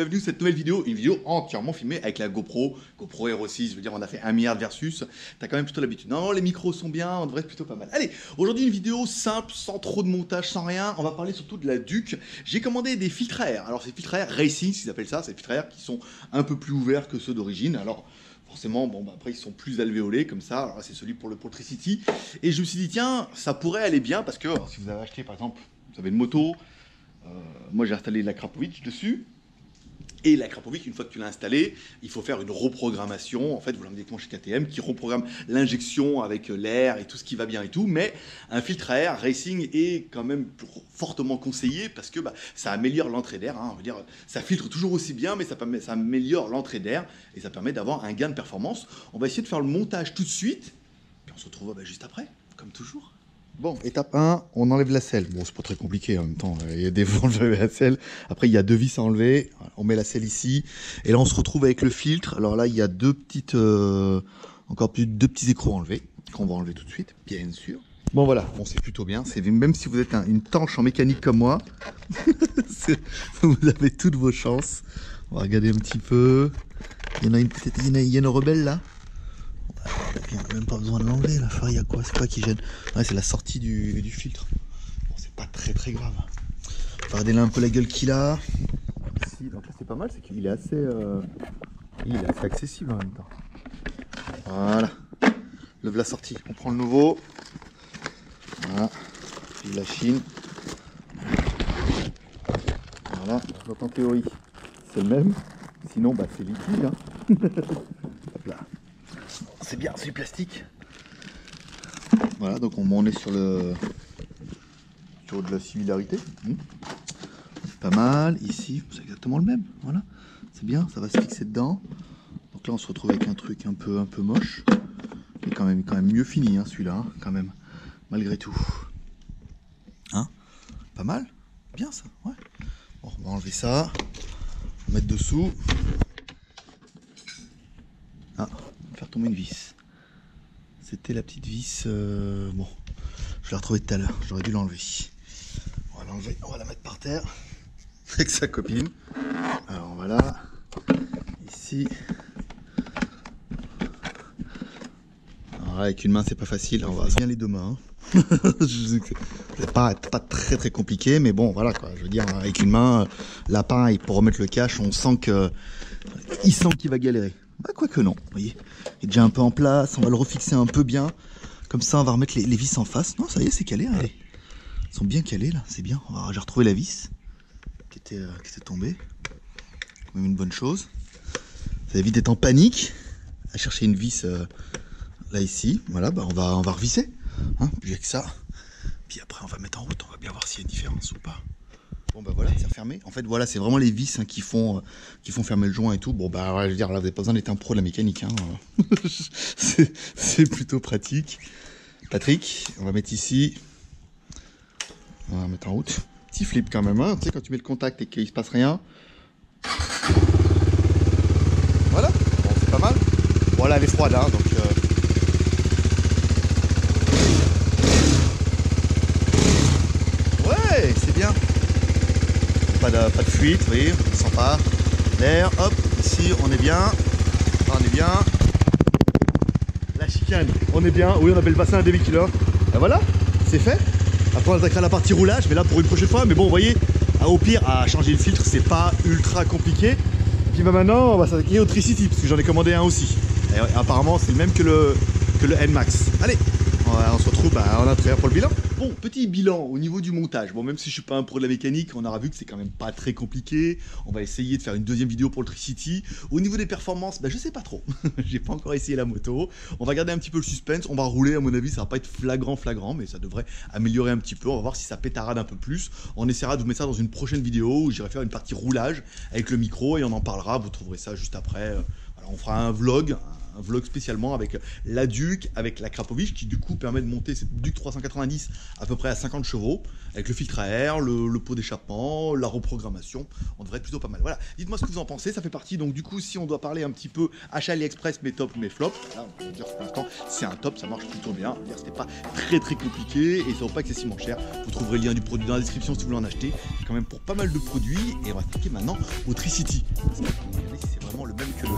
bienvenue dans cette nouvelle vidéo, une vidéo entièrement filmée avec la GoPro Hero 6, je veux dire on a fait 1 milliard de versus, t'as quand même plutôt l'habitude. Non, les micros sont bien, on devrait être plutôt pas mal. Allez, aujourd'hui une vidéo simple, sans trop de montage, sans rien, on va parler surtout de la Duke. J'ai commandé des filtres à air, alors ces filtres à air Racing, ils appellent ça, c'est des filtres à air qui sont un peu plus ouverts que ceux d'origine, alors... Forcément, bon, bah après ils sont plus alvéolés comme ça, alors c'est celui pour le Tricity. Et je me suis dit, tiens, ça pourrait aller bien parce que si vous avez acheté par exemple, vous avez une moto, moi j'ai installé la Krapovic dessus. Et la Krapovic, une fois que tu l'as installée, il faut faire une reprogrammation. En fait, vous l'emmenez directement chez KTM qui reprogramme l'injection avec l'air et tout ce qui va bien et tout. Mais un filtre à air Racing est quand même fortement conseillé parce que bah, ça améliore l'entrée d'air. Hein. On veut dire, ça filtre toujours aussi bien, mais ça améliore l'entrée d'air et ça permet d'avoir un gain de performance. On va essayer de faire le montage tout de suite. Puis on se retrouve bah, juste après, comme toujours. Bon, étape 1, on enlève la selle. Bon, c'est pas très compliqué en même temps. Il y a des fois, on enlève la selle. Après, il y a 2 vis à enlever. On met la selle ici. Et là, on se retrouve avec le filtre. Alors là, il y a 2 petites, encore plus 2 petits écrous à enlever, qu'on va enlever tout de suite, bien sûr. Bon, voilà. Bon, c'est plutôt bien. Même si vous êtes une tanche en mécanique comme moi, vous avez toutes vos chances. On va regarder un petit peu. Il y en a il y a une rebelle là. Il n'y a même pas besoin de l'enlever, la faille, il y a quoi? C'est quoi qui gêne? Ouais, c'est la sortie du filtre. Bon, c'est pas très grave. On va regarder là un peu la gueule qu'il a. Ici, donc là c'est pas mal, c'est qu'il est assez accessible en même temps. Voilà. Lève la sortie. On prend le nouveau. Voilà. Puis la Chine. Voilà. Donc en théorie, c'est le même. Sinon, bah, c'est liquide. Hein. Hop là. C'est bien, c'est du plastique. Voilà, donc on est sur de la similarité. Pas mal. Ici, c'est exactement le même. Voilà, c'est bien, ça va se fixer dedans. Donc là, on se retrouve avec un truc un peu moche, mais quand même mieux fini, hein, celui-là, hein, quand même, malgré tout. Hein? Pas mal, bien ça. Ouais. Bon, on va enlever ça, on va mettre dessous. Ah, on va faire tomber une vis. C'était la petite vis. Bon, je l'ai retrouvée tout à l'heure. J'aurais dû l'enlever. On va l'enlever. On va la mettre par terre avec sa copine. Alors voilà. Ici. Alors là, avec une main, c'est pas facile. On va bien les 2 mains. Hein. C'est pas très compliqué, mais bon, voilà quoi. Je veux dire, avec une main, lapin, pour remettre le cache, on sent qu'il va galérer. Bah, quoique non, vous voyez, il est déjà un peu en place, on va le refixer un peu bien, comme ça on va remettre les vis en face. Non, ça y est, c'est calé, allez. Ils sont bien calés là, c'est bien. J'ai retrouvé la vis qui était tombée, quand même une bonne chose. Ça évite d'être en panique à chercher une vis là ici. Voilà, bah on va revisser, hein, puis avec ça. Puis après on va mettre en route, on va bien voir s'il y a une différence ou pas. Bon bah voilà, c'est refermé. En fait voilà, c'est vraiment les vis hein, qui font fermer le joint et tout. Bon bah ouais, je veux dire, là vous n'avez pas besoin d'être un pro de la mécanique. Hein. c'est plutôt pratique. Patrick, on va mettre ici. On va mettre en route. Petit flip quand même, hein. Tu sais quand tu mets le contact et qu'il se passe rien. Voilà, bon, c'est pas mal. Bon là elle est froide hein, donc... Ouais, c'est bien. Pas de fuite, vous voyez, on sent pas l'air, hop, ici on est bien, la chicane, on est bien, oui on appelle le bassin à 2000 kg, et voilà, c'est fait. Après on attaquera la partie roulage, mais là pour une prochaine fois, mais bon vous voyez, au pire à changer le filtre c'est pas ultra compliqué. Et puis bah, maintenant on va s'attaquer au Tricity, parce que j'en ai commandé un aussi, et apparemment c'est le même que le N-Max. Allez, on se retrouve en intérieur pour le bilan. Bon, petit bilan au niveau du montage. Bon, même si je suis pas un pro de la mécanique, on aura vu que c'est quand même pas très compliqué. On va essayer de faire une deuxième vidéo pour le Tricity. Au niveau des performances, bah, je sais pas trop. J'ai pas encore essayé la moto. On va garder un petit peu le suspense. On va rouler, à mon avis, ça va pas être flagrant, mais ça devrait améliorer un petit peu. On va voir si ça pétarade un peu plus. On essaiera de vous mettre ça dans une prochaine vidéo où j'irai faire une partie roulage avec le micro et on en parlera. Vous trouverez ça juste après. Voilà, on fera un vlog vlog spécialement avec la Duke, avec la Krapovic, qui du coup permet de monter cette Duke 390 à peu près à 50 chevaux, avec le filtre à air, le pot d'échappement, la reprogrammation. On devrait être plutôt pas mal. Voilà, dites-moi ce que vous en pensez, ça fait partie. Donc du coup, si on doit parler un petit peu achat AliExpress, mes tops, mes flops, là, on peut dire que pour l'instant, c'est un top, ça marche plutôt bien. C'était pas très compliqué et ça vaut pas excessivement cher. Vous trouverez le lien du produit dans la description si vous voulez en acheter. C'est quand même pour pas mal de produits. Et on va cliquer maintenant au Tricity. Parce que regardez si c'est vraiment le même que le...